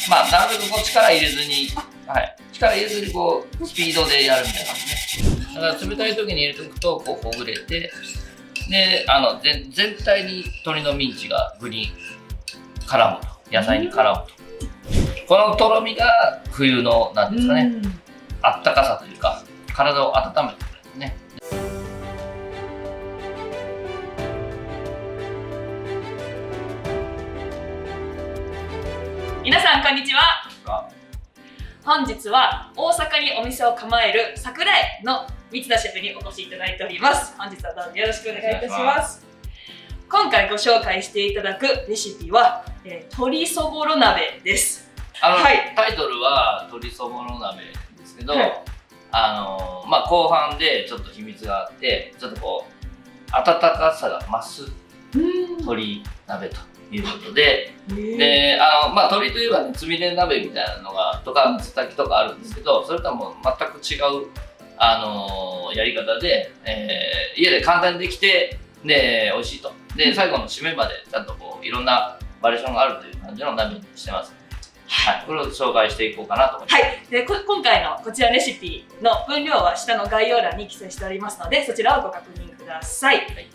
まあなるべくこう力入れずに、はい、力入れずにこうスピードでやるみたいな感じね。だから冷たい時に入れておくとこうほぐれて、で全体に鶏のミンチが具に絡むと、野菜に絡むと。このとろみが冬のなんていうんですかね、あったかさというか体を温めてくれるね。皆さんこんにちは。本日は大阪にお店を構える桜井の三田シェフにお越しいただいております。本日はどうぞよろしくお願いいたします。今回ご紹介していただくレシピは、鶏そぼろ鍋です。はい、タイトルは鶏そぼろ鍋ですけど、はい、まあ後半でちょっと秘密があって、ちょっとこう温かさが増す鶏鍋ということで、でまあ鶏といえば、ね、つみれ鍋みたいなのがとかつたきとかあるんですけど、それとはもう全く違うやり方で、家で簡単にできてで美味しいと。で最後の締めまでちゃんとこういろんなバリエーションがあるという感じの鍋にしてます。はい、これを紹介していこうかなと思います。はい、で今回のこちらレシピの分量は下の概要欄に記載しておりますので、そちらをご確認ください。はい、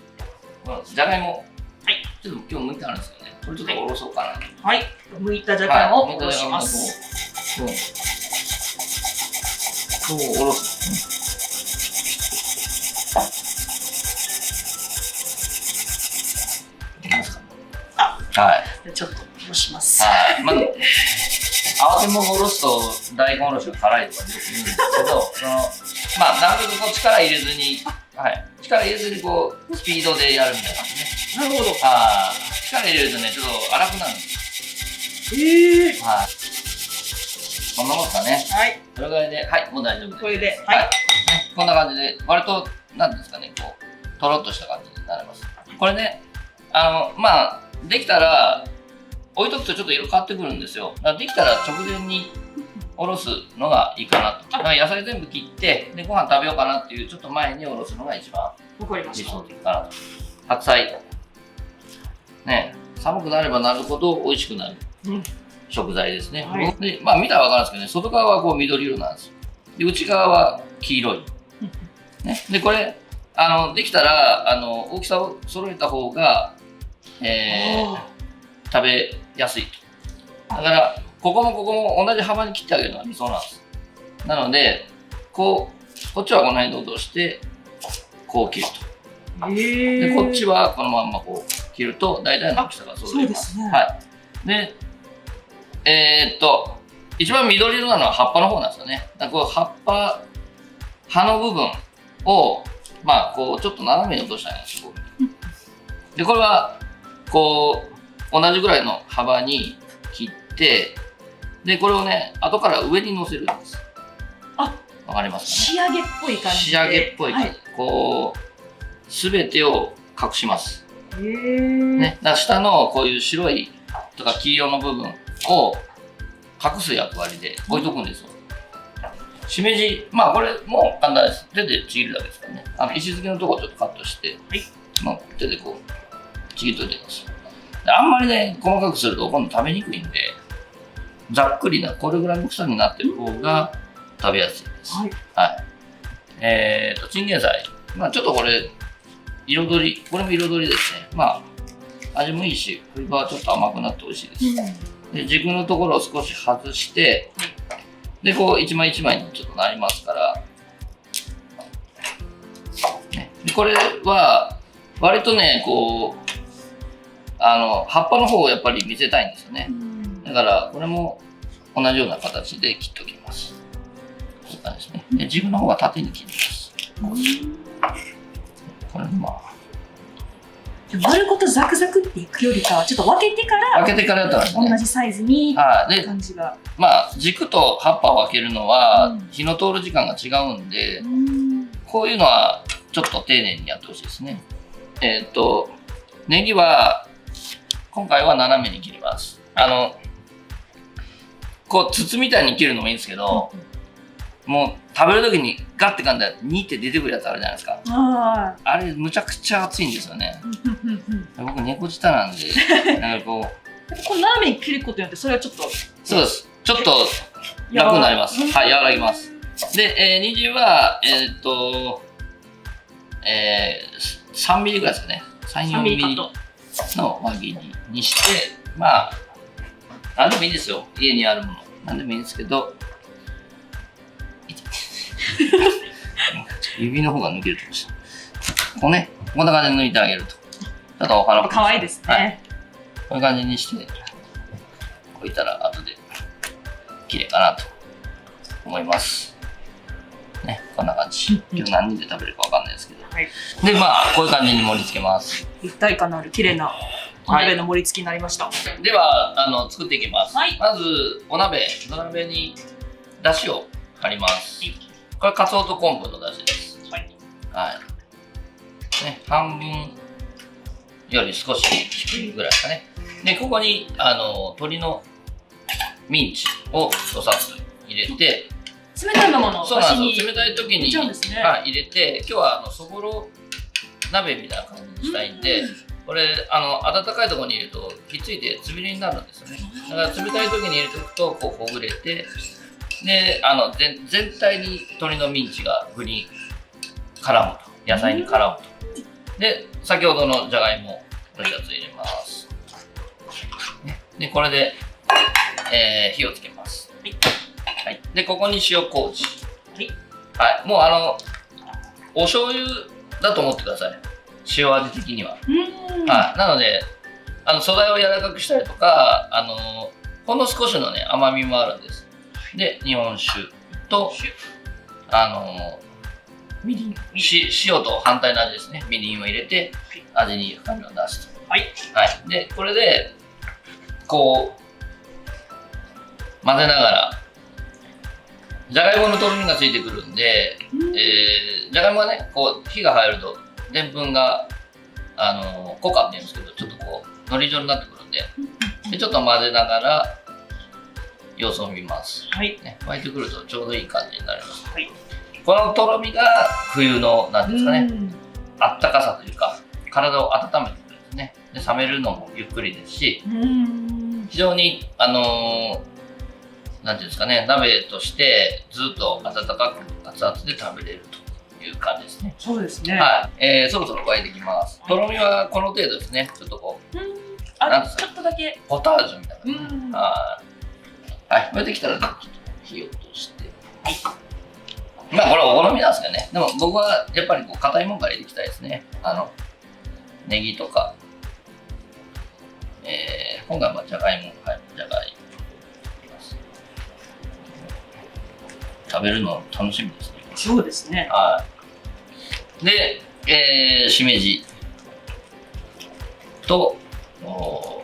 このじゃがいも、はい、ちょっと今日剥いてあるんですよね。これちょっとおろそうかな。はい、剥いたじゃがいもをおろします。そうおろす。できますか。はい。ちょっとおろします。はい。まず慌てもおろすと大根おろしが辛いとかよく言うんですけど、まあなるべくこう力入れずに、はい、力入れずにこうスピードでやるみたいな感じね。なるほど。力入れるとねちょっと粗くなるんです。はい。こんなもんですかね。はい。それぐらいで、はい、もう大丈夫です。これで、はい。こんな感じで割となんですかね、こうとろっとした感じになります。これね、まあできたら置いとくとちょっと色変わってくるんですよ。だからできたら直前におろすのがいいかなと。だから野菜全部切ってでご飯食べようかなっていうちょっと前におろすのが一番理想的かなと。白菜ね、寒くなればなるほど美味しくなる、食材ですね。はい、でまあ見たら分かるんですけどね、外側はこう緑色なんですよ。で内側は黄色い、ね、でこれできたら大きさを揃えた方が、食べやすいと。だからここもここも同じ幅に切ってあげるのが理想なんです。なのでこっちはこの辺で落としてこう切ると。でこっちはこのまんまこう切ると大体の大きさが揃います。はい。で一番緑色なのは葉っぱの方なんですよね。だからこう葉の部分をまあこうちょっと斜めに落としたいんですよ。でこれはこう同じぐらいの幅に切って、でこれをね後から上に乗せるんです。わかりますかね。仕上げっぽい感じで。仕上げっぽい感じ。こう全てを隠します。ね、だから下のこういう白いとか黄色の部分を隠す役割で置いとくんですよ。しめじ、まあこれも簡単です。手でちぎるだけですからね。石突きのところをちょっとカットして、まあ、手でこうちぎっといてください。あんまりね細かくすると今度食べにくいんで、ざっくりなこれぐらいの大きさになってる方が食べやすいです。はい。チンゲン菜、まあちょっとこれ彩り、これも彩りですね。まあ味もいいし、フレーバーはちょっと甘くなって美味しいです。で軸のところを少し外して、でこう一枚一枚にちょっとなりますから、ね、でこれは割とねこう葉っぱの方をやっぱり見せたいんですよね。だからこれも同じような形で切っておきます。こういう感じですね。で軸の方は縦に切ります。これまあ丸ごとザクザクっていくよりかはちょっと分けてからやったら、ね、同じサイズに感じが。まあ軸と葉っぱを分けるのは火の通る時間が違うんで、こういうのはちょっと丁寧にやってほしいですね。ネギは今回は斜めに切ります。こう筒みたいに切るのもいいんですけど、もう食べる時にガッて噛んだらニって出てくるやつあるじゃないですか。あれむちゃくちゃ熱いんですよね。僕猫舌なんでなんかこうこの斜めに切ることによってそれはちょっとそうです。ちょっと楽になります。はい、和らぎます。で、人参は、3ミリぐらいですかね。3、4ミリの輪切りにして、まあ、何でもいいですよ。家にあるもの。何でもいいんですけど、指の方が抜けると思いました。こうね、こんな感じで抜いてあげると。ちょっとお花可愛いですね。はい、こういう感じにして置いたら後で綺麗かなと思います。ね、こんな感じ。今日何人で食べるかわかんないですけど。はい、で、まあ、こういう感じに盛り付けます。立体感のある綺麗なお鍋の盛り付けになりました。では、作っていきます。はい、まず、土鍋にだしを張ります。これ、かつおと昆布のだしです。はい。はい。ね、半分より少し低いぐらいですかね。で、ここに、鶏のミンチをどさっと入れて、冷たいままのそうなんです。冷たい時に入れて、今日はそぼろ鍋みたいな感じにしたいんで、これ温かいところに入れるとひっついてつびれになるんですよね。だから冷たい時に入れておくとこうほぐれて、で全体に鶏のミンチが具に絡むと、野菜に絡むと。で先ほどのじゃがいものやつ入れます。でこれで、火をつけます。はい、でここに塩麹、はい、もうお醤油だと思ってください。塩味的には。はい、なので素材を柔らかくしたりとかほんの少しのね甘みもあるんです。で日本酒とみりん、塩と反対の味ですね。みりんを入れて味に深みを出すと。はい、はい、でこれでこう混ぜながら、じゃがいものとろみがついてくるんで、じゃがいもがねこう火が入るとでんぷんが濃かって言うんですけど、ちょっとこうのり状になってくるんで、ちょっと混ぜながら様子を見ます。はい、ね、沸いてくるとちょうどいい感じになります。はい、このとろみが冬のなんですかね、あったかさというか体を温めてくるんですね。で冷めるのもゆっくりですし、非常になんていうんですかね、鍋としてずっと温かく熱々で食べれるという感じですね。そうですね。はい、そろそろ沸いてきます。とろみはこの程度ですね。ちょっとこう、ちょっとだけポタージュみたいな。はい、沸いてきたらちょっと火を落として。まあこれはお好みなんですけどね。でも僕はやっぱりこう硬いもんから入れていきたいですね。ネギとか、今回はじゃがいも、はい、じゃがいも。食べるの楽しみですね。そうですね。はい。で、しめじと、ちょっ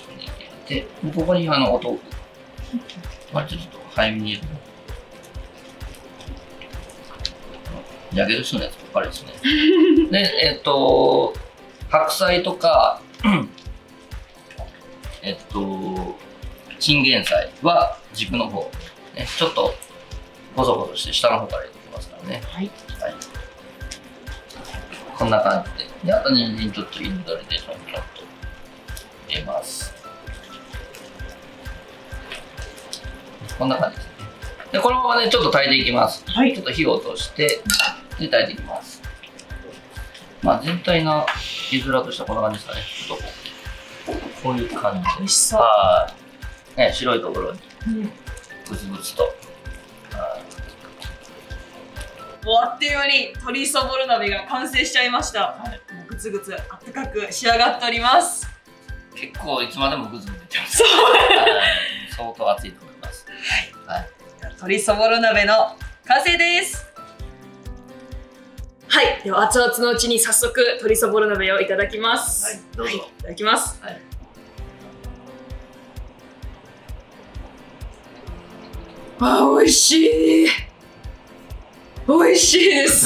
とね入れて、ここにお豆腐。割とちょっと早めに入れる。やけどしのやつばっかりですね。で、白菜とか、チンゲン菜は軸の方、ね、ちょっとボソボソして下の方から入れていきますからね。はい。はい、こんな感じで。で、あと人参ちょっと彩りでちょんちょんと入れます。こんな感じですね。で、このままね、ちょっと炊いていきます。はい。ちょっと火を落として、で、炊いていきます。まあ、全体の絵面としてはこんな感じですかね。ちょっとこういう感じで。美味しそう。ね、白いところに、ぐつぐつと。もうあっという間に鶏そぼろ鍋が完成しちゃいました。はい、ぐつぐつあったかく仕上がっております。結構いつまでもぐつぐついっちゃいます。相当熱いと思います。はい。はい、鶏そぼろ鍋の完成です。はい、では熱々のうちに早速鶏そぼろ鍋をいただきます。はい、どうぞ。はい、いただきます。はい、美味しい。美味しいです。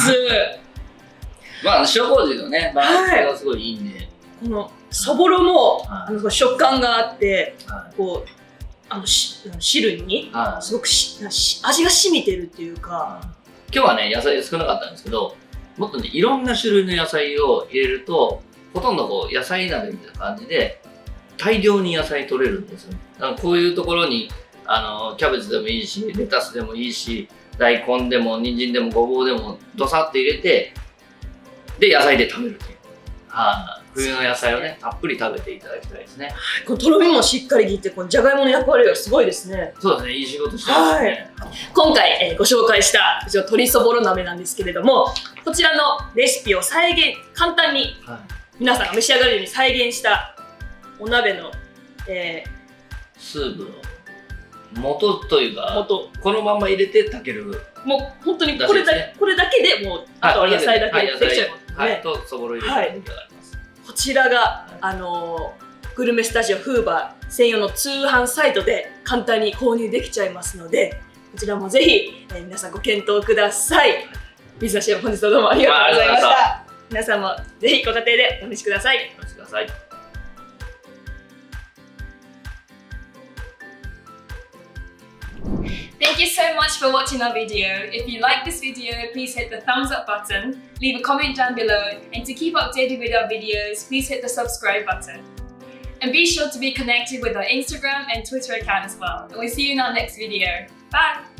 まあ塩麹のねバランスがすごいいいんで、このそぼろも食感があって、こう汁にすごく味が染みてるっていうか。今日はね野菜少なかったんですけど、もっとねいろんな種類の野菜を入れるとほとんどこう野菜鍋みたいな感じで大量に野菜取れるんですよ。だからこういうところにキャベツでもいいし、レタスでもいいし、大根でも人参でもごぼうでもどさって入れて、で野菜で食べるという。冬の野菜をね、たっぷり食べていただきたいですね。このとろみもしっかり効いて、このじゃがいもの役割がすごいですね。そうですね、いい仕事してますね。今回、ご紹介したこちら鶏そぼろ鍋なんですけれども、こちらのレシピを簡単に皆さんが召し上がるように再現したお鍋の、スープの元というか、このまま入れて炊ける。もう本当にこれだけでもう、あとは野菜だけできちゃいますね。とそぼろ入れて出来上がります。こちらがグルメスタジオフーバー専用の通販サイトで簡単に購入できちゃいますので、こちらもぜひ、皆さんご検討ください。水田シェフ、本日はどうもありがとうございました。皆さんもぜひご家庭でお試しください。お試しください。Thank you so much for watching our video. If you like this video, please hit the thumbs up button, leave a comment down below, and to keep updated with our videos, please hit the subscribe button. And be sure to be connected with our Instagram and Twitter account as well. And we'll see you in our next video. Bye!